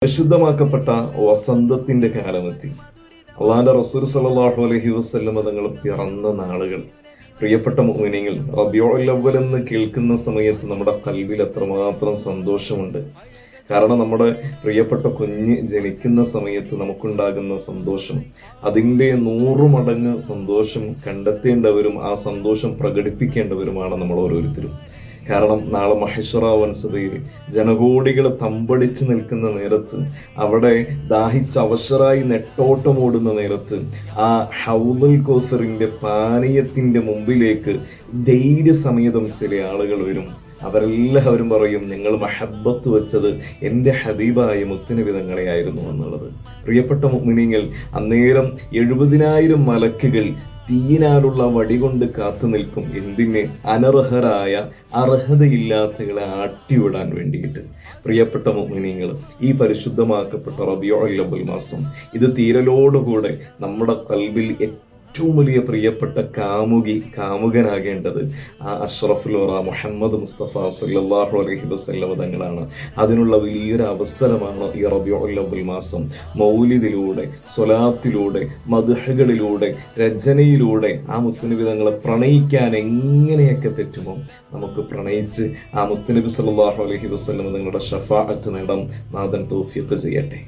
പരിശുദ്ധമാക്കപ്പെട്ട വസന്തത്തിന്റെ കാലമെത്തി. അള്ളാന്റെ റസൂൽ സല്ലല്ലാഹു അലൈഹി വസല്ലം തങ്ങൾ പിറന്ന നാളുകൾ. പ്രിയപ്പെട്ട മുഅ്മിനീങ്ങൾ, റബീഉൽ അവ്വൽ എന്ന് കേൾക്കുന്ന സമയത്ത് നമ്മുടെ കൽബിൽ എത്രമാത്രം സന്തോഷമുണ്ട്. കാരണം നമ്മുടെ പ്രിയപ്പെട്ട കുഞ്ഞ് ജനിക്കുന്ന സമയത്ത് നമുക്കുണ്ടാകുന്ന സന്തോഷം, അതിൻ്റെ 100 മടങ്ങ് സന്തോഷം കണ്ടെത്തേണ്ടവരും ആ സന്തോഷം പ്രകടിപ്പിക്കേണ്ടവരുമാണ് നമ്മൾ ഓരോരുത്തരും. കാരണം നാളെ മഹ്ശറ വൻസതയിൽ ജനകോടികൾ തമ്പടിച്ച് നിൽക്കുന്ന നേരത്ത്, അവിടെ ദാഹിച്ച് അവശരായി നെട്ടോട്ടമോടുന്ന നേരത്ത്, ആ ഹൗദുൽ കൗസറിന്റെ പാനീയത്തിന്റെ മുമ്പിലേക്ക് ധൈര്യസമേതം ചില ആളുകൾ വരും. അവരെല്ലാവരും പറയും, ഞങ്ങൾ മഹബ്ബത്ത് വെച്ചത് എൻ്റെ ഹബീബായ മുത്തുനബി തങ്ങളെയായിരുന്നു എന്നുള്ളത്. പ്രിയപ്പെട്ട മുഅ്മിനീങ്ങൾ, അന്നേരം 70,000 മലക്കുകൾ തീയിനാലുള്ള വടികൊണ്ട് കാത്തു നിൽക്കും. എന്തിന്? അനർഹരായ അർഹതയില്ലാത്തകളെ ആട്ടിവിടാൻ വേണ്ടിയിട്ട്. പ്രിയപ്പെട്ട മുഅ്മിനീങ്ങൾ, ഈ പരിശുദ്ധമാക്കപ്പെട്ട റബീഉൽ അവ്വൽ മാസം ഇത് തീരലോടുകൂടെ നമ്മുടെ കൽബിൽ ഏറ്റവും വലിയ പ്രിയപ്പെട്ട കാമുകനാകേണ്ടത് ആ അഷ്റഫുൽ വറ മുഹമ്മദ് മുസ്തഫ സല്ലല്ലാഹു അലൈഹി വസല്ലം തങ്ങളാണ്. അതിനുള്ള വലിയൊരു അവസരമാണ് ഈ റബീഉൽ അവ്വൽ മാസം. മൗലിദിലൂടെ, സ്വലാത്തിലൂടെ, മദ്ഹുകളിലൂടെ, രചനയിലൂടെ ആ മുത്തുനബി തങ്ങളെ പ്രണയിക്കാൻ എങ്ങനെയൊക്കെ പറ്റുമോ നമുക്ക് പ്രണയിച്ച് ആ മുത്തുനബി സല്ലല്ലാഹു അലൈഹി വസല്ലം തങ്ങളുടെ ഷഫാഅത്ത് നേടാൻ നാഥൻ തൗഫീഖ് ചെയ്യട്ടെ.